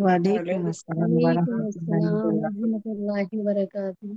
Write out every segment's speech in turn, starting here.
वालेकुम अस्सलाम वालेकुम वरहमतुल्लाहि अस्सलाम वबरकातुहू। रहमतुल्लाहि वबरकातुहू।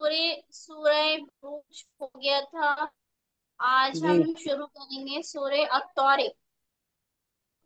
पूरे सूरह बुरूज हो गया था। आज जी। हम शुरू करेंगे सूरह अत-तारिक।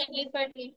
चलिए पढ़िए।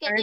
कहते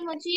मुझे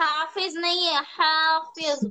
हाफिज नहीं है हाफिज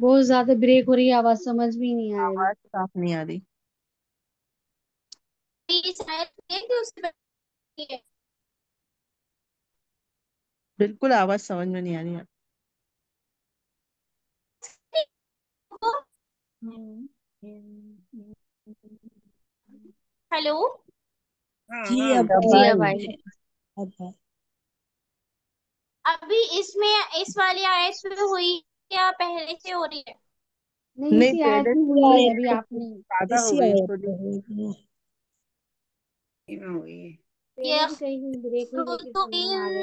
बहुत ज्यादा ब्रेक हो रही है, आवाज समझ भी नहीं आ रही। आवाज साफ नहीं आ रही। शायद देख उससे बैठी है बिल्कुल आवाज समझ में नहीं आ रही है। हेलो जी अब अब जी अब आई। आई। अब अभी इसमें इस वाली आयत पे हुई या पहले से हो रही है नहीं, नहीं इसी आयत पहले में से हुई हुई है अभी है, आपने। ज्यादा हो गई थोड़ी। पहले भी कहीं कहीं ब्रेक हुई लेकिन समझ में आ गए।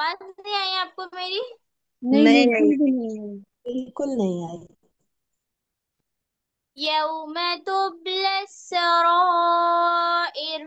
आवाज नहीं आई आपको मेरी? नहीं नहीं बिल्कुल आई। भी नहीं आई बिल्कुल नहीं आई यौम तुबला सराइर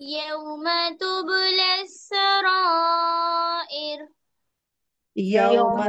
यौम तुबला सराइर यौम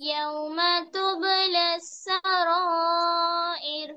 यौम तुबला सराइर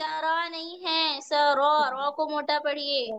सरा नहीं है सरो रो को मोटा पढ़िए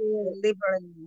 जल्दी पढ़ेंगे।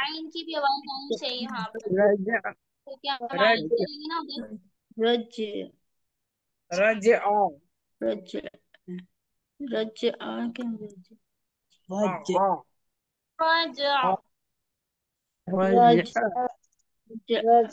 आइन की भी आवाज आनी चाहिए यहाँ पर रजा तो क्या आवाज रज चलेगी ना उधर रज रज आ रज रज आ क्या रज रजा रज रज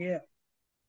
ये रज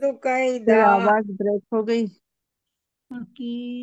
तो फिर कैदा आवाज ब्रेक हो गई।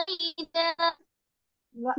कैदा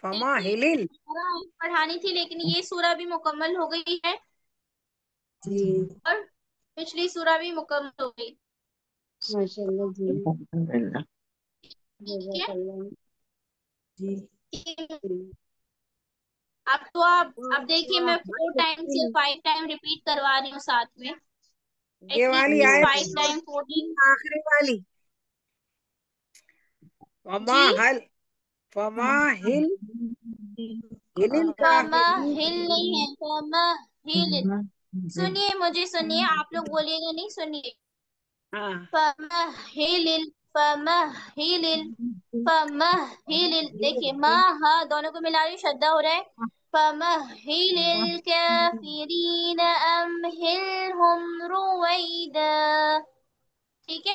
फमा देखिए हिलिल पढ़ानी थी लेकिन ये सूरा भी मुकम्मल हो गई है और पिछली सूरा भी मुकम्मल हो गई। माशाल्लाह जी, ठीक है जज़ाकल्लाह जी। अब तो आप अब देखिए मैं 4 टाइम से 5 टाइम रिपीट करवा रही हूँ साथ में ये वाली एटलीस्ट आयत 5 टाइम 14 आखिरी वाली फमा जी हल फमा हिल हिलिल फमा काफिरीन हिल नहीं है फमा हिल सुनिए मुझे सुनिए आप लोग बोलिएगा नहीं सुनिए हाँ फमा हिल फमा हिल फमा हिल देखिए मा हा दोनों को मिला रही श्रद्धा हो रहा है फमा हिल काफिरीन अमहिलहुम रुवैदा ठीक है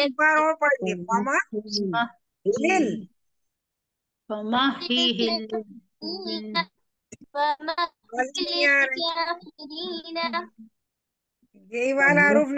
एक बार और पढ़िए फमा हिलिल समझ नहीं आ रही यही वाला हरूफ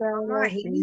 फमा हिली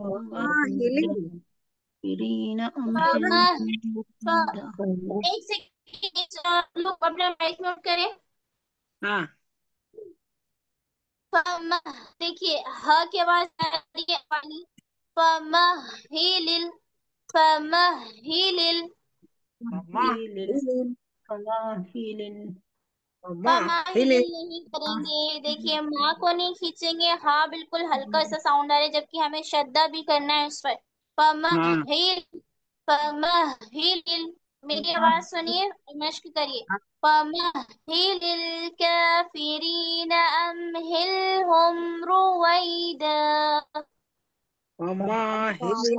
फमा हिलिल एक सेकंड लोग अपना माइक म्यूट करें हाँ फमा देखिए ह की आवाज आ रही है वाली फमा हिलिल फमा हिलिल फमा हिलिल फमा फमा हिलिल हिलिल नहीं करेंगे देखिए माँ को नहीं खींचेंगे हाँ बिल्कुल हल्का सा साउंड आ रहा है जबकि हमें श्रद्धा भी करना है उस पर फमा हाँ हिल फमा हिलिल मेरी आवाज सुनिए और मश्क करिए फमा हिलिल काफिरीन अमहिलहुम रुवैदा फमा हिलिल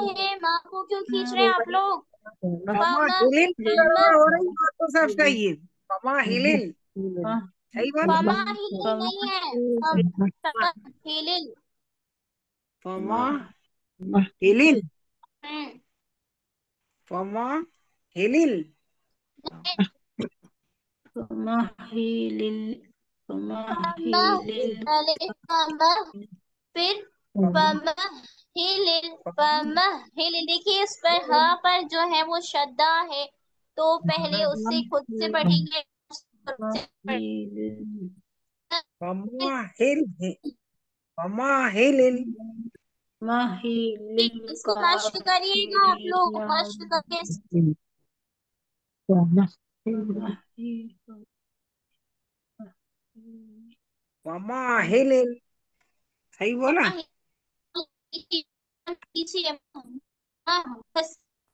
है माँ को क्यों खींच रहे हैं आप लोग फमा फमा हिलिल फमा हो रही बात तो सब सही है फमा हिलिल सही बात है फमा हिलिल नहीं है फमा हिलिल फमा हिलिल हम्म फमा हिलिल फमा पहले फमा फिर फमा हिलिल फमा हिलिल देखिए इस पर ह पर जो है वो श्रद्धा है तो पहले उससे खुद से पढ़ेंगे फमा हिल फमा हिलिल इसको मश्क करिएगा आप लोग मश्क करके वमा हिलिल, सही बोला। बस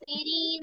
हिलिल,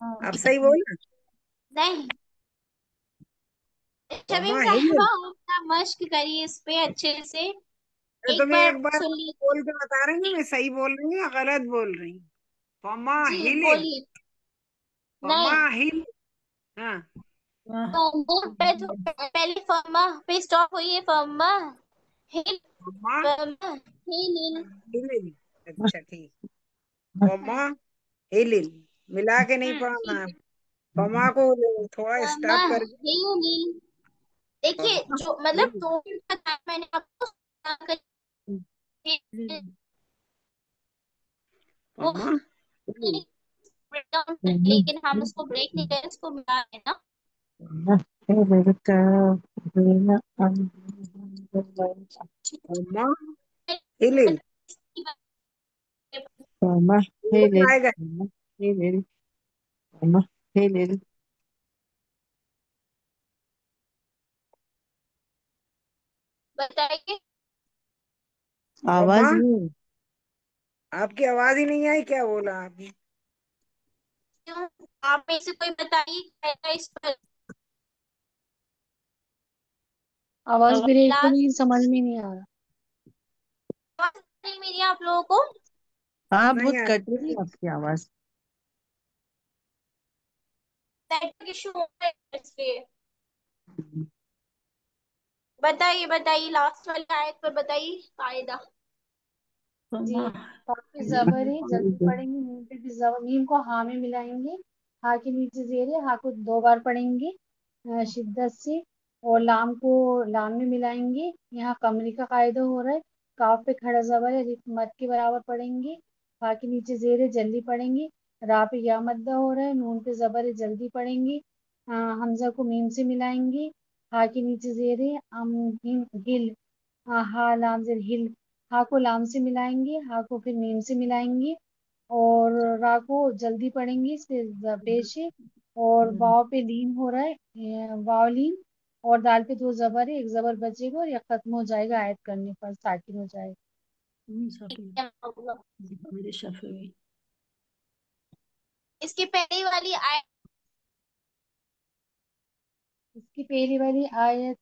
अब सही बोला। नहीं, शमीम फमा साहिबा हिलिल। अपना मश्क करिए इस पे अच्छे से। अरे एक तुम बार एक बार सुन ली। बोल के बता रही हूँ मैं सही बोल रही हूँ या गलत बोल रही हूँ। फमा जी हिलिल, बोलिए। फमा नहीं, हिलिल। हाँ। तो नून पे जो पहले फमा पे स्टॉप हुई है, फमा हिल, फमा फमा हिल। हिलिल। अच्छा ठीक। फमा हिलिल, मिला के नहीं पढ़ना है। ठीक है। फमा को थोड़ा फमा स्टॉप करके। हिल। देखिए फमा जो मतलब हिलिल, दो मिनट बताया मैंने आपको, वो फमा हिलिल। ब्रेक डाउन, लेकिन हम उसको ब्रेक नहीं करें, उसको मिला है ना। फमा हिलिल। आएगा। बताइए। फमा, आवाज नहीं। आपकी आवाज ही नहीं आई, क्या बोला आपने। क्यों, आप में से कोई बताइए क्या है इस पर। आवाज ब्रेक हो रही, लास्ट समझ में नहीं आ रहा। आवाज नहीं मेरी आप लोगों को। हाँ, नहीं बहुत आ कट रही रही। है आपकी आवाज। नेटवर्क इशू हो रहा है इसलिए। बताइए बताइए, लास्ट वाली आयत पर बताइए कायदा। जी, काफी जबर है, जल्दी पढ़ेंगे। नीम पे भी जबर, नीम को हा में मिलाएंगे, हा के नीचे जेर है, हा को 2 बार पढ़ेंगे शिद्दत से। और लाम को लाम में मिलाएंगे, यहाँ कमरी का कायदा हो रहा है। काफ पे खड़ा जबर है, रिफ मत के बराबर पढ़ेंगे। हा के नीचे जेर है, जल्दी पढ़ेंगे। रा पे या मद्दा हो रहा है, नून पे जबर है, जल्दी पढ़ेंगे। हमजा को मीम से मिलाएंगे, हा के नीचे जेर है, अम हिम हिल, हा लाम जेर हिल। हा को लाम से मिलाएंगे, हा को फिर मीम से मिलाएंगे। और रा को जल्दी पढ़ेंगे, इस पे पेश है। और वाव पे लीन हो रहा है, वाव लीन। और दाल पे 2 जबर है, एक जबर बचेगा और यह खत्म हो जाएगा, आयत करने पर साकिन हो जाएगा। इसकी पहली वाली आयत इसकी पहली वाली आयत,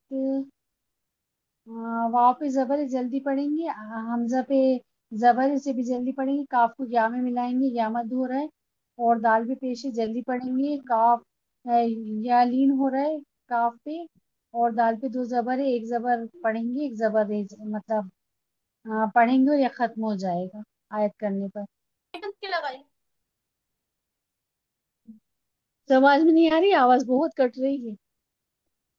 वाव पे जबर है, जल्दी पढ़ेंगे। हमजा पे जबर है, इसे भी जल्दी पढ़ेंगे। काफ को या में मिलाएंगे, या मद हो रहा है। और दाल पे पेश है, जल्दी पढ़ेंगे। काफ या लीन हो रहा है काफ पे। और दाल पे 2 जबर है, एक जबर पढ़ेंगे, एक जबर मतलब पढ़ेंगे और यह खत्म हो जाएगा आयत करने पर। क्यों लगाई। समझ में नहीं आ रही, आवाज बहुत कट रही है।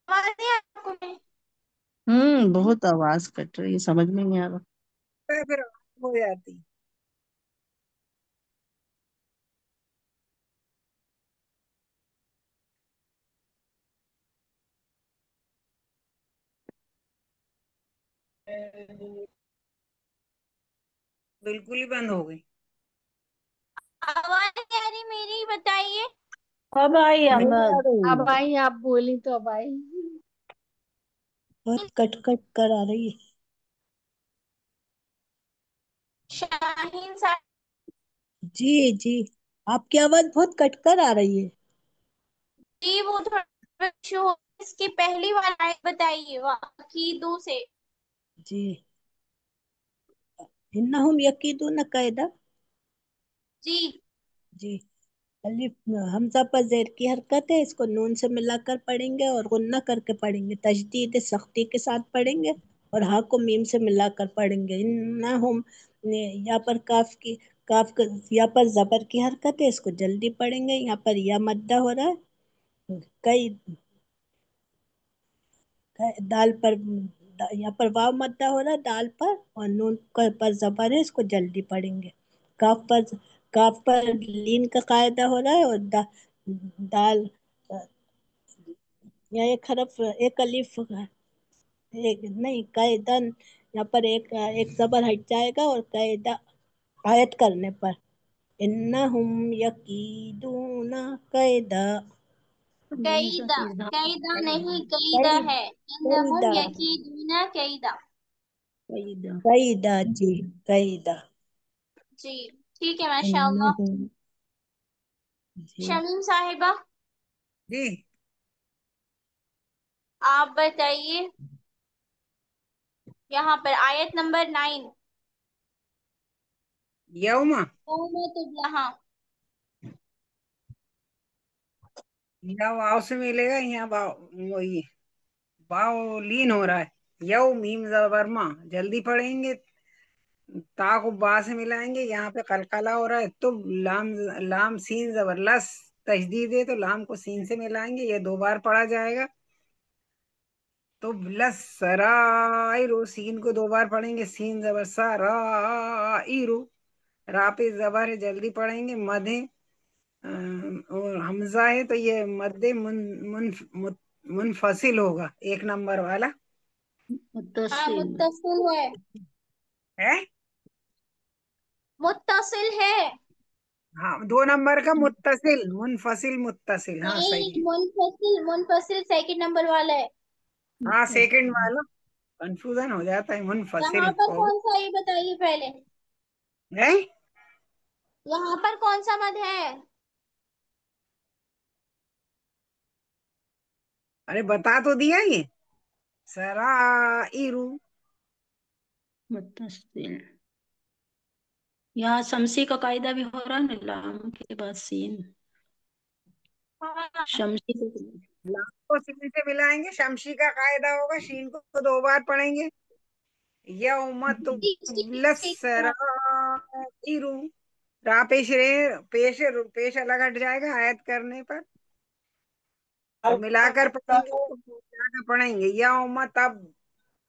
आवाज नहीं आ रही आपको मेरी? बहुत आवाज कट रही है, समझ में नहीं आ रहा। फिर हो जाती। बिल्कुल ही बंद हो गई। आवाज नहीं आ रही मेरी, बताइए। अब आई नहीं आ आवाज। रही। अब आई, आप बोली तो अब आई। बहुत कट कट कर आ रही है। शाहीन साहब। जी जी, आपकी आवाज बहुत कट कर आ रही है। जी वो थोड़ा इशू हो, इसकी पहली वाली आयत बताइए वाकीदू से। जी, इन्नहुम यकीदून कैदा। जी जी, अलिफ हमजा पर जेर की हरकत है, इसको नून से मिलाकर पढ़ेंगे और गुन्ना करके पढ़ेंगे, तजदीद सख्ती के साथ पढ़ेंगे। और हा को मीम से मिलाकर पढ़ेंगे। इन्नहुम, यहाँ पर यहाँ पर जबर की हरकत है, इसको जल्दी पढ़ेंगे। यहाँ पर या मद्दा हो रहा है, कई दाल पर यहाँ पर वाव मद्दा हो रहा है दाल पर, और नून पर जबर है, इसको जल्दी पढ़ेंगे। काफ पर काफ पर लीन का कायदा हो रहा है, और दाल, या एक हरफ, एक अलिफ, एक नहीं, कायदन, यहाँ पर एक जबर हट जाएगा और कायदा आयत करने पर इन्नहुम यकीदूना कैदा। कैदा, कैदा नहीं कैदा कैद है, इन्नहुम कैदा यकीदूना कैदा। कैदा जी, कैदा। जी ठीक है, माशाअल्लाह। इन्नहुम जी। शमीम साहिबा, जी। आप बताइए यहाँ पर आयत नंबर 9। यौमा, हाँ। या वाव से मिलेगा, यहाँ वाव वही वाव लीन हो रहा है। यौ मीम जबरमा, जल्दी पढ़ेंगे। ता को बा से मिलाएंगे, यहाँ पे कलकला हो रहा है तो लाम, लाम सीन जबर लस, तशदीद है तो लाम को सीन से मिलाएंगे, ये 2 बार पढ़ा जाएगा। तो लस सराइरो, सीन को 2 बार पढ़ेंगे, सीन जबर सा राइरो। रा पे जबर है, जल्दी पढ़ेंगे। मद है और हमजा है, तो ये मद्दे मुनफसिल होगा, 1 नंबर वाला हाँ मुत्तसिल है, है। मुत्तसिल है। हाँ, 2 नंबर का मुत्तसिल, मुनफसिल मुत्तसिल, हाँ नहीं, सही है। मुनफसिल, मुनफसिल सेकंड नंबर वाला है। हाँ, सेकंड वाला कंफ्यूजन हो जाता है, यहाँ मुनफसिल पर हो कौन सा, ये बताइए पहले। है। यहाँ पर कौन सा मद है? अरे बता तो दिया ये, सराइरु। मुत्तसिल। यहाँ शमसी का कायदा भी हो रहा है ना, लाम के बाद सीन। हाँ। शमसी को लाम को सीन से मिलाएंगे, शमशी का कायदा होगा, शीन को 2 बार पढ़ेंगे। यौम तुबलस ठीक है। सराइरु। रा पेश रे, पेश पेश अलग हट जाएगा आयत करने पर, और मिलाकर पढ़ेंगे तो मिलाकर पढ़ेंगे। यौम तब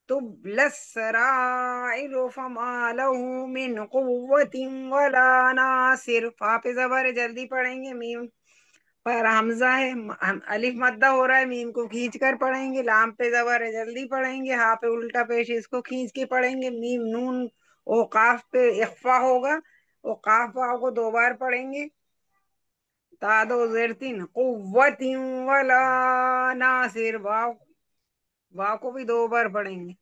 तुबलस सराइरु फमा लहू मिन कुव्वतिन वला नासिर। फा पे जबर है, जल्दी पढ़ेंगे। मीम पर हमजा है, अलिफ मद्दा हो रहा है, मीम को खींच कर पढ़ेंगे। लाम पे जबर है, जल्दी पढ़ेंगे। हा पे उल्टा पेश, इसको खींच के पढ़ेंगे। मीम नून ओ काफ पे इख्फा होगा, ओ काफ वाव को 2 बार पढ़ेंगे। तादो जरतीन कुव्वतिन वला नासिर, वाव वाव को भी 2 बार पढ़ेंगे।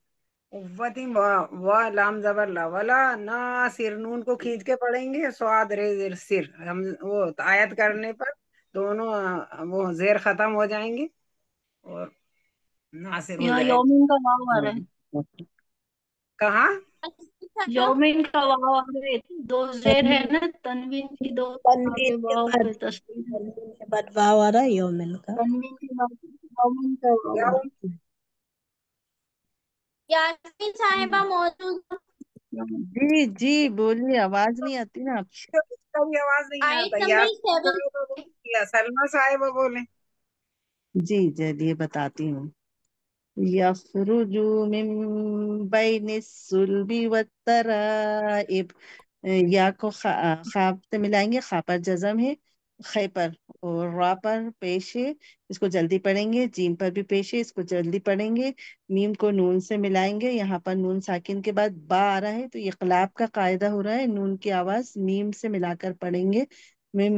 कुव्वतिन वा लाम जबर ला, वला नासिर, नून को खींच के पढ़ेंगे। स्वाद रे जिर सिर, हम वो आयत करने पर दोनों वो जेर खत्म हो जाएंगे और नासिर हो यहाँ जाएगा। यौमिन का वाव आ रहा है। कहाँ? अच्छा, यौमिन का वाव आ रहा है, दो जेर है ना, तनवीन की दो, तनवीन आगे के वाव बाद पे तस्वीर। तनवीन के बाद वाव आ रहा है यौमिन का। तनवीन के बाद यौमिन का वाव आ यौम, रहा यास्मीन साहिबा मौजूद? जी जी, बोलिए, आवाज नहीं आती ना आपकी। तो इसका भी आवाज नहीं आयत आता यार। नंबर 7। सलमा साहिबा बोले। जी चलिए बताती हूँ। यखरुजु मिन बैनि सुल्बि वत्तराइब। या को खा से मिलाएंगे, खा पर जज़म है, खे पर और रा पर पेश है, इसको जल्दी पढ़ेंगे। जीम पर भी पेश है, इसको जल्दी पढ़ेंगे। मीम को नून से मिलाएंगे, यहाँ पर नून साकिन के बाद बा आ रहा है तो इक़लाब का कायदा हो रहा है, नून की आवाज मीम से मिलाकर पढ़ेंगे। मिम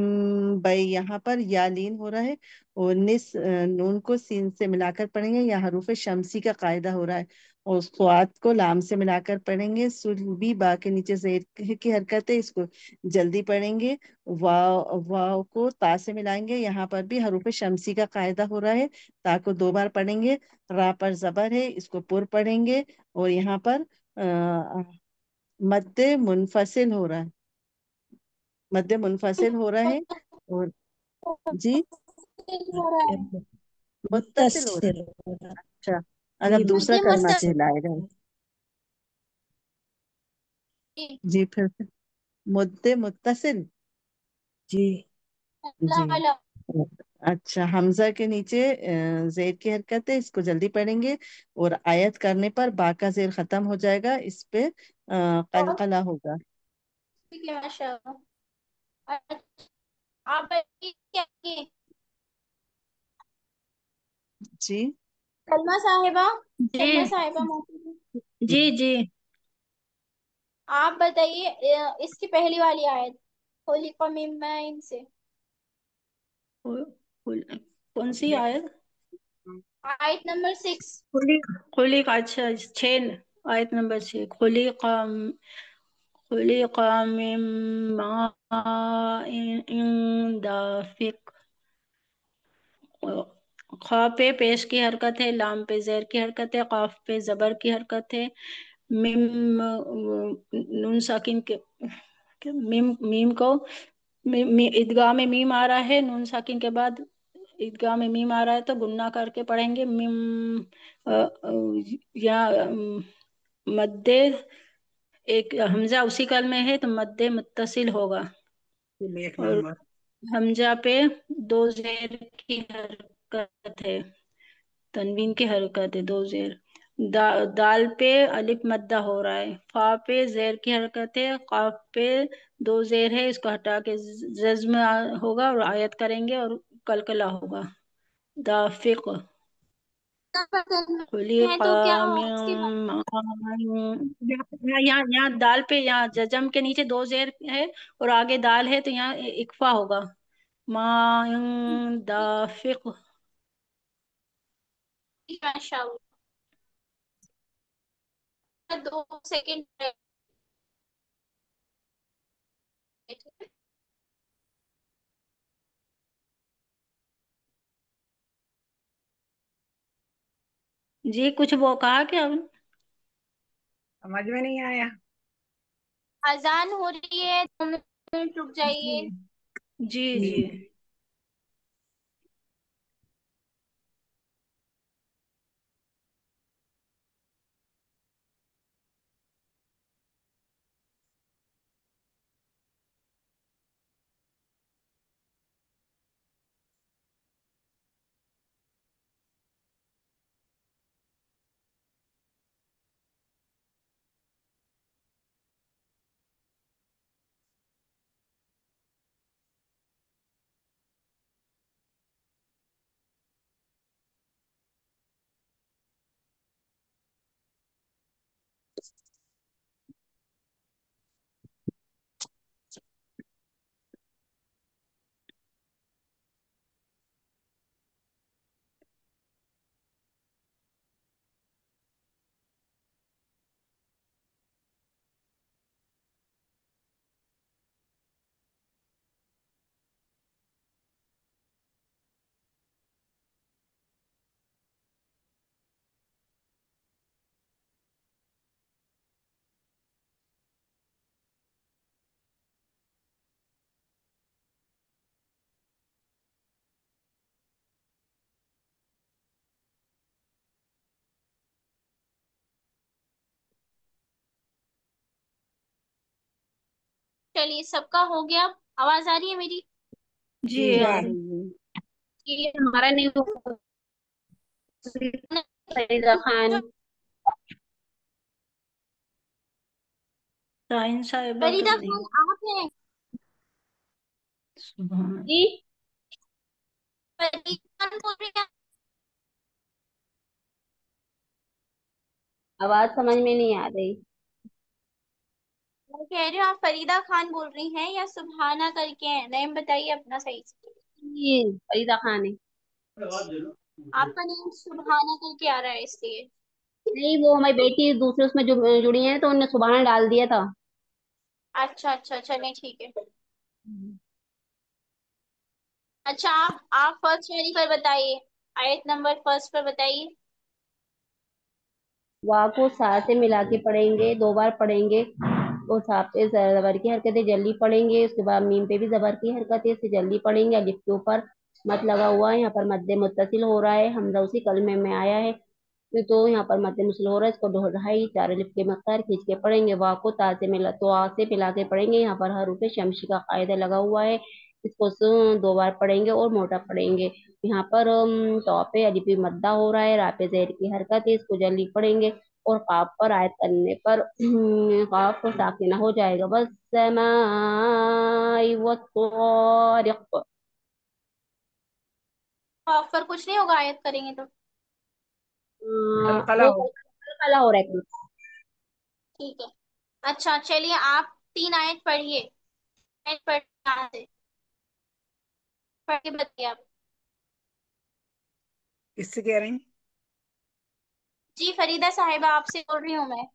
बई, यहाँ पर या लीन हो रहा है, और नून को सीन से मिलाकर पढ़ेंगे, या हरूफ शमसी का कायदा हो रहा है। और स्वाद को लाम से मिलाकर पढ़ेंगे। सुलबी बा के नीचे जेर की हरकत है, इसको जल्दी पढ़ेंगे। वाव वाव को ता से मिलाएंगे, यहाँ पर भी हरूफ शमसी का कायदा हो रहा है, ता को 2 बार पढ़ेंगे। रा पर जबर है, इसको पुर पढ़ेंगे। और यहाँ पर मद्दे मुनफसिल हो रहा है, मद्दे मुनफसिल हो रहा है। और जी, हो रहा है। मुत्तसिल हो रहा मुत्तसिल है। हो रहा है अच्छा, अगर जी, दूसरा मध्य कलमा मुस्तक। कहलाएगा। जी फिर से। मुद्दे मुत्तसिल। जी। जी। अच्छा, हमजा के नीचे जेर की हरकत है, इसको जल्दी पढ़ेंगे। और आयत करने पर बा का जेर खत्म हो जाएगा, इस पे कलकला होगा। ठीक है, माशाअल्लाह। अच्छा, आप बताइए क्या ये? जी। सलमा साहिबा, है। सलमा जी साहिबा मौजूद है? जी जी। आप बताइए इसकी पहली वाली आयत, खुलिक़ मिन माइन से। कौन सी आयत? आयत नंबर 6। खुली खुली का, अच्छा, 6, आयत नंबर 6। खुलिक़ मिन माइन दाफिक। खा पे पेश की हरकत है, लाम पे जेर की हरकत है, काफ पे जबर की हरकत है। मिम नून साकिन के मीम मीम को ईदगाह में मीम आ रहा है, नून साकिन के बाद ईदगाह में मीम आ रहा है तो गुन्ना करके पढ़ेंगे। मीम या मद्दे, एक हमजा उसी कल में है तो मद्दे मुत्तसिल होगा। एक और नंबर। हमजा पे दो जेर की हरकत है, तनवीन की हरकत है, दो जेर। दाल पे अलिफ मद्दा हो रहा है। फा पे जेर की हरकत है, काफ पे दो जेर है, इसको हटा के जज्म होगा और आयत करेंगे और कलकला होगा। दाफिक खुली है तो क्या काम। होगा इसके बाद? यहाँ यहाँ यहाँ दाल पे, यहाँ जजम के नीचे दो जेर है और आगे दाल है तो यहाँ इक्फा होगा। दाफिक। माशाअल्लाह। 2 सेकंड। जी, कुछ वो कहा क्या? समझ में नहीं आया। अजान हो रही है, 2 मिनट रुक जाइए। जी जी जी। जी। चलिए, सबका हो गया। आवाज आ रही है मेरी? जी जी आ हाँ। रही है। ये हमारा न्यू फरीदा खान। साइन साहिबा तो फरीदा नहीं। खान आप हैं? सुभान। जी, फरीदा खान बोल रही हैं? आवाज समझ में नहीं आ रही। मैं कह रही हूँ आप फरीदा खान बोल रही हैं या सुबहाना करके हैं? नेम बताइए अपना सही से। ये फरीदा खान है। आपका नेम सुबहाना करके आ रहा है इसलिए। नहीं, वो हमारी बेटी दूसरे उसमें जुड़ी है तो उन्होंने सुबहान डाल दिया था। अच्छा अच्छा, चलिए ठीक है। अच्छा, आप फर्स्ट वाली पर बताइए, आयत नंबर फर्स्ट पर बताइए। वाह को सा से मिला के पढ़ेंगे, 2 बार पढ़ेंगे। और सा पे जबर की हरकतें जल्दी पढ़ेंगे, उसके बाद मीम पे भी जबर की हरकतें से जल्दी पढ़ेंगे। अलिफ के ऊपर मत लगा हुआ है, यहाँ पर मद्दे मुत्तसिल हो रहा है, हमजा उसी कलमे में आया है। तो यहाँ पर मद्दे मुत्तसिल हो रहा है, इसको 2.5 4 अलिफ के मकदार खींच के पढ़ेंगे। वाह को ता से मिला, तो आ से मिला के पढ़ेंगे। यहाँ पर हरूफ शमशी का कायदा लगा हुआ है, इसको 2 बार पढ़ेंगे और मोटा पढ़ेंगे। यहाँ पर तो पे अलिफ भी मद्दा हो रहा है, रा पे जेर की हरकत है, इसको जल्दी पढ़ेंगे। और काफ पर आयत करने पर काफ को साकिना हो जाएगा। बस समाई व तारिक। आप पर कुछ नहीं होगा आयत करेंगे तो? कलकला वो हो। कल कला हो रहा है। ठीक है। अच्छा चलिए, आप 3 आयत पढ़िए। आयत पढ़ कहाँ से, पढ़ के बताइए आप। किससे कह रही हैं? जी फरीदा साहिबा, आपसे बोल रही हूँ मैं।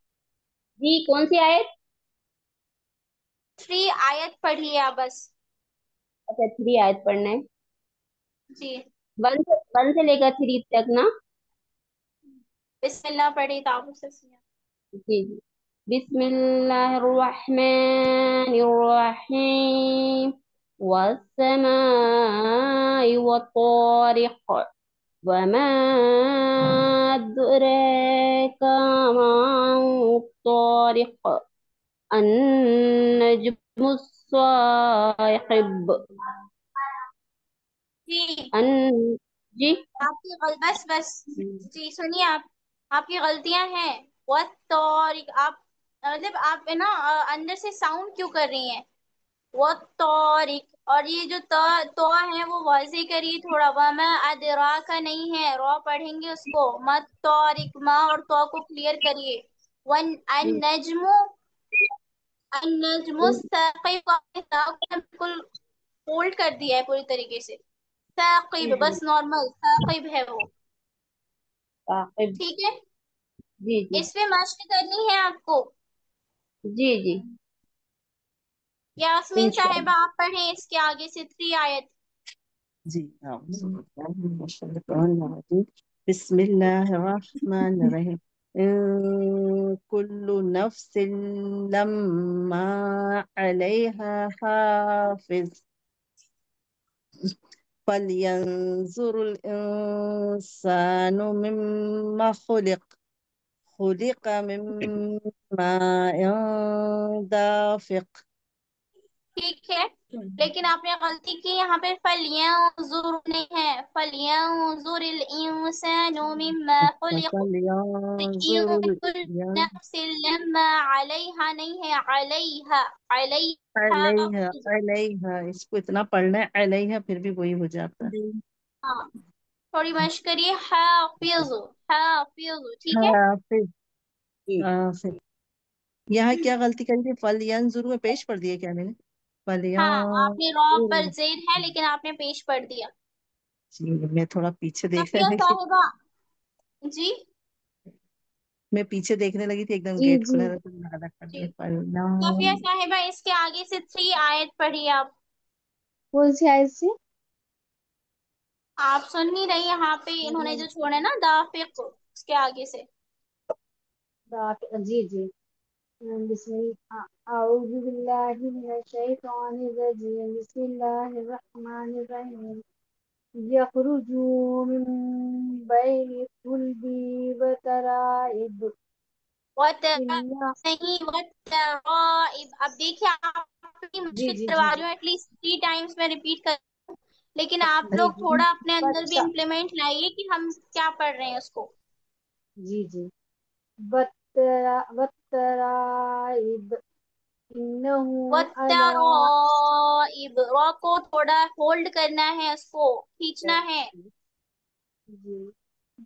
जी कौन सी आयत? 3 आयत पढ़िए आप बस। अच्छा 3 आयत पढ़ना है। जी। 1 से लेकर 3 तक ना? बिस्मिल्लाह पढ़िए ताबू से। जी जी। बिस्मिल्लाहिर्रहमानिर्रहीम वस्समाइ वत्तारिक वमा अद्राका मात्तारिक अन्नजुमुस्साहिब जी अन जी आपकी बस बस। जी सुनिए आप, आपकी गलतियां हैं। वो तौरिक आप, मतलब आप है ना अंदर से साउंड क्यों कर रही हैं। वो तौरिक, और ये जो तो है वो वाज़े करिए थोड़ा। वमा अदरा का नहीं है, रॉ पढ़ेंगे उसको। मत तौरिक, माँ और तो को क्लियर करिए। वन अन नजमु, अन नजमु साकिब को आपने ता को बिल्कुल फोल्ड कर दिया है पूरी तरीके से। साकिब जी बस नॉर्मल साकिब है वो। ताक़िब। ठीक है, जी जी इस पे मश्क करनी है आपको। जी जी यास्मीन साहिबा इंशाल्लाह। आप पढ़ें इसके आगे से 3 आयत। जी बिस्मिल्लाहिर्रहमानिर्रहीम कुल्लु नफ्सिन लम्मा अलैहा हाफिज फलयंजुरुल इंसानु मिम्मा खुलिक मिम्मा दाफिक। ठीक है, लेकिन आपने गलती की यहाँ पे। फलियंजुर नहीं है, फलियंजुरिल इंसानु मिम्मा खुलिक। फलयंजुरुल नफ्सिल लम्मा अलैहा नहीं है, अलैहा, अलैहा। अलैहा अलैहा, इसको इतना पढ़ना है अलैहा, फिर भी वही हो जाता है। हाँ, थोड़ी मश्क करिए। हाफिज, हाफिज, ठीक है। हाँ फिर यहाँ क्या गलती करी थी? फलयंजुरु में पेश पढ़ दिया क्या मैंने? हाँ, आपने रॉ पर फलयंजुरु। जेर है लेकिन आपने पेश पढ़ दिया। जी मैं थोड़ा पीछे देखने सफिया लगी। साहिबा। जी मैं पीछे देखने लगी थी, एकदम जी गेट जी खुला था तो मैंने अलग कर जी दिया। सफिया साहिबा, इसके आगे से 3 आयत पढ़िए आप। कौन सी आयत से? आप सुन नहीं रही, यहाँ पे इन्होंने जो छोड़ा है ना दाफिक, उसके आगे से। जी जी। अऊज़ु बिल्लाहि मिनश शैतानिर रजीम बिस्मिल्लाहिर रहमानिर रहीम यखरुजु मिन बैनि सुल्बी व तराइब इन्ना। नहीं अब देखिए, आप अपनी जी मुश्किल जी जी करवा जी रही हूँ। एटलीस्ट 3 टाइम्स मैं रिपीट कर, लेकिन आप जी लोग जी। थोड़ा अपने अंदर भी बच्चा। इम्प्लीमेंट लाइए कि हम क्या पढ़ रहे हैं उसको। जी जी। वत्तराइब इन्नहु अला। वत्तराइब, रॉ को थोड़ा होल्ड करना है, उसको खींचना है। जी नहीं,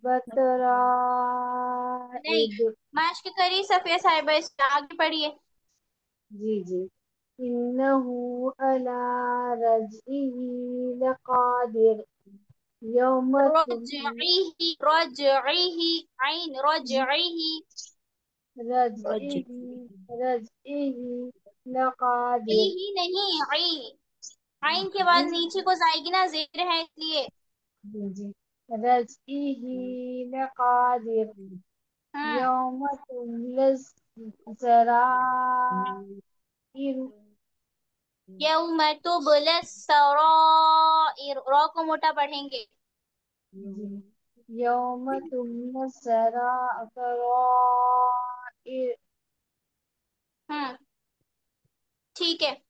बतराइब। मश्क करिए सफिया साहिबा, इसके आगे पढ़िए। जी जी। इन्नहु अला रज्इही लकादिर यौम तुम रजईही, रजईही, आइन रजईही। रज्इही रज्इही लकादिर। ही नहीं, आई, आइन के बाद नीचे को जाएगी ना, जेर है इसलिए। जी जी। रज्इही लकादिर हम्म। यौम तुम सराइर। यौम तुबला सराइर, रॉ को मोटा पढ़ेंगे। जी। यौम तुम सराइर हम्म, ठीक है।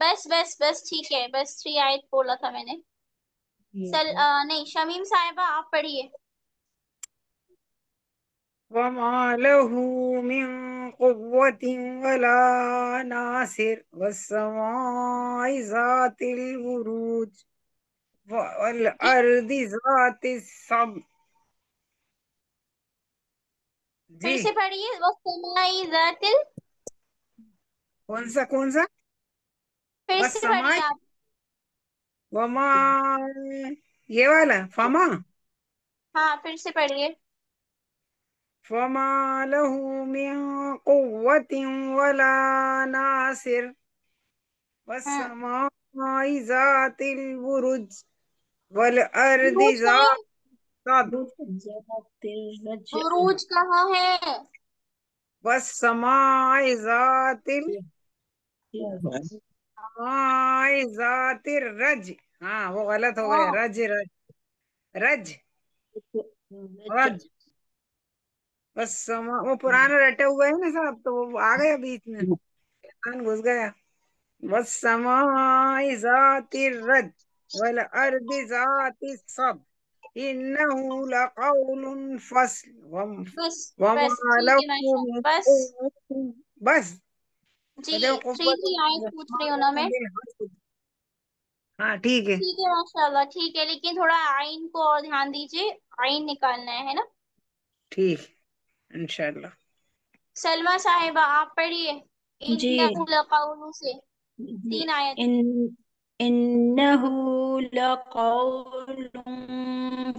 बस बस बस, ठीक है, बस 3 आयत बोला था मैंने। जी जी। नहीं, शमीम साहिबा आप पढ़िए। वमा लहू मिन कुव्वतिन वला नासिर वस्समाइ ज़ातिल बुरूज वल अर्दि ज़ातिस सब। फिर जी। से पढ़िए, वस्समाई ज़ातिल। कौन सा? फिर बस से पढ़िए समाज। आप। वमा, ये वाला फमा। हाँ, फिर से पढ़िए। फमा लहू मिन कुव्वतिन वला नासिर। वस्समाई ज़ातिल बुरुज वल अर्दि बुरूज कहाँ है? ज़ात सद। बुरूज कहाँ है? वस्समाई ज़ातिल समाई ज़ातिर रज। हाँ वो गलत हो गया, हाँ, रज रज रज रज। बस वो पुराना रटे हुए है ना साहब, तो वो आ गया बीच में, कान घुस गया। बस समाई ज़ातिर रज वल अर्दि ज़ाति सब इन्नहु लक़ौलुन फ़स्ल बस बस वमा ठीक है लहू माशा, मिन बस। क़ुव्वतिन। बस जी, कहते थ्री कुव्वत थ्री आयत पूछ रही हूँ ना मैं। हाँ ठीक है। ठीक है माशाल्लाह, ठीक है, लेकिन थोड़ा आइन को और ध्यान दीजिए, आइन निकालना है ना। ठीक इंशाल्लाह। सलमा साहिबा आप पढ़िए, जी इन्नहु लक़ौलु से जी। 3 आयत। इन्नहु लक़ौलुन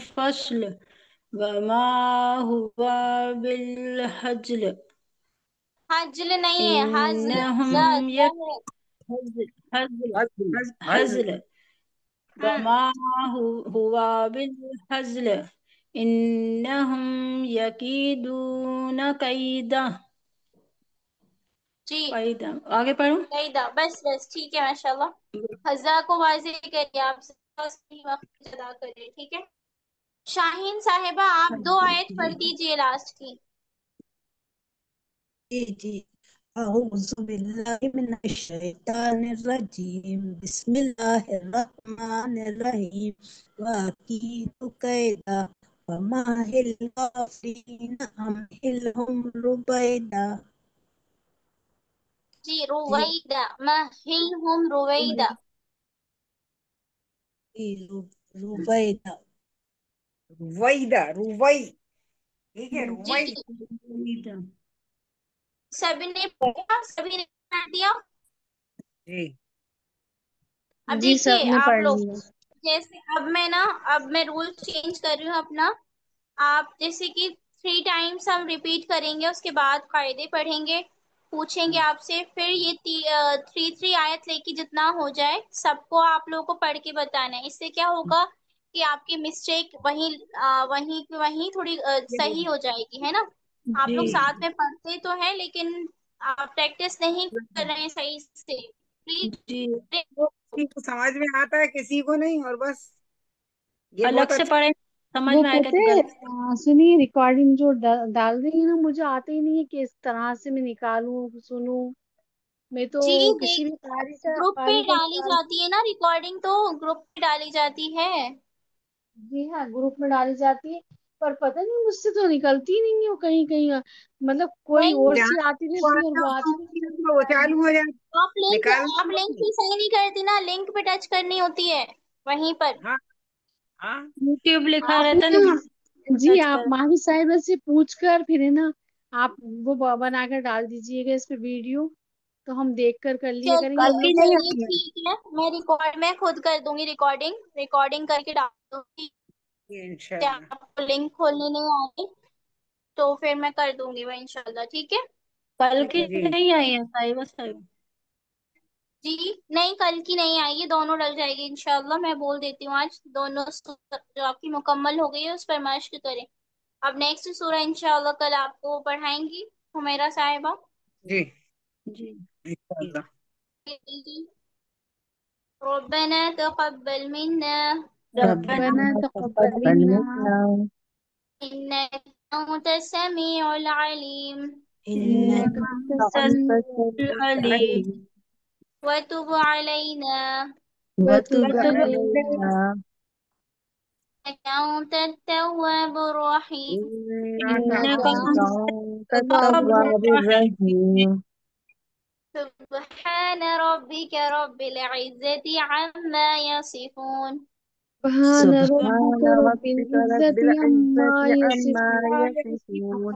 फ़स्ल वमा हुवा बिलहज़्ल हजल नहीं है, हजल इन्नहुम जा यक है। हज़्ल हज़्ल हज हज़्ल हम्म, वमा हुवा बिलहज़्ल इन्नहुम यकीदून कैदा। जी। आगे पढ़ूं? कैदा, बस बस ठीक है माशाल्लाह। हजा को वाज़ेह करिए आप, सही वक्त अदा करिए, ठीक है। शाहीन साहिबा आप 2 आयत पढ़ दीजिए लास्ट की। जी जी। अऊज़ु बिल्लाहि मिनश शैतानिर रजीम, बिस्मिल्लाहिर रहमानिर रहीम, वाकीदु कैदा वमाहिल काफिरीन अमहिलहुम रुबैदा। जी, जी रुवैदा, महिलहुम रुवैदा। जी, रुबैदा। रुवई। ठीक है, जी रुवई। जी, सभी ने पढ़ा, सभी ने पढ़ दिया। जी अब जी देखिए सबने आप पढ़ लोग, लिया। जैसे अब मैं रूल चेंज कर रही हूँ अपना। आप जैसे कि 3 टाइम्स हम रिपीट करेंगे, उसके बाद कायदे पढ़ेंगे, पूछेंगे आपसे, फिर ये 3 3 आयत लेके जितना हो जाए सबको आप लोगों को पढ़ के बताना है। इससे क्या होगा कि आपकी मिस्टेक वहीं वहीं वहीं थोड़ी सही हो जाएगी, है ना। आप जी लोग साथ में पढ़ते तो है, लेकिन आप प्रैक्टिस नहीं कर रहे हैं सही से, प्लीज। जी। वो किसी को समझ में आता है, किसी को नहीं, और बस ये अलग बहुत से अच्छा। पढ़े, समझ वो में आएगा पता तो है, गलत। सुनिए रिकॉर्डिंग जो डाल रही है ना, मुझे आता ही नहीं है कि इस तरह से मैं निकालूं सुनूं। मैं जी तो किसी देख, भी ग्रुप पे कारी का डाली निकाल। जाती है ना रिकॉर्डिंग, तो ग्रुप पे डाली जाती है। जी हाँ, ग्रुप में डाली जाती है, पर पता नहीं मुझसे तो निकलती ही नहीं है वो कहीं कहीं। मतलब कोई नहीं, और जहाँ सी आती वो रहती है और आता है वो उसको आती होती है, रहती तो वो है। चालू हो जाए। आप निकालना लिंक होती है। भी सही नहीं करती ना, लिंक पे टच करनी होती है वहीं पर। हाँ हाँ। यूट्यूब लिखा आप रहता है ना, ना जी, टच आप कर। माहिर साहिबा से पूछ कर फिर है ना, आप वो बनाकर डाल दीजिएगा इस पे वीडियो, तो हम देख कर लिया करेंगे कल चलिए की यूट्यूब। नहीं चलिए आई है? ठीक है, मैं खुद कर दूंगी रिकॉर्डिंग, रिकॉर्डिंग करके डाल दूंगी। इंशाल्लाह। आपको लिंक खोलने नहीं आए तो फिर मैं कर दूंगी वो इंशाल्लाह, ठीक है। कल की जी नहीं आई है साई, बस साई। जी नहीं, कल की नहीं आएगी, दोनों डल जाएगी इंशाल्लाह। मैं बोल देती हूँ आज दोनों जो आपकी मुकम्मल हो गई है उस पर मश्क करें। अब नेक्स्ट सूरा इंशाल्लाह कल आपको पढ़ाएंगी हुमैरा साहिबा। जी जी। इंशाल्लाह। रब्बना तक़ब्बल मिन्ना रब्बना रब्बना तक़ब्बल तक़ब्बल मिन्ना मिन्ना इन्नका अंतस समीउल अलीम इन्नका इन्नका इन्नका अंतस अंत समीउल समीउल अली अलीम अलीम वतुब अलैना वतुब वतुब अलैना अलैना इन्नका अंतत तव्वाबुर रहीम इन्नका इन्नका इन्नका अंत तव्वाबुर तव्वाबुर रहीम। रहीम। सुब्हान रब्बिका रब्बिल इज्जति अम्मा यसिफून सुब्हान सुब्हान रब्बिका रब्बिल रब्बिक रब्बिल इज्जति अम्मा इज्जति अम्मा यसिफून। यसिफून।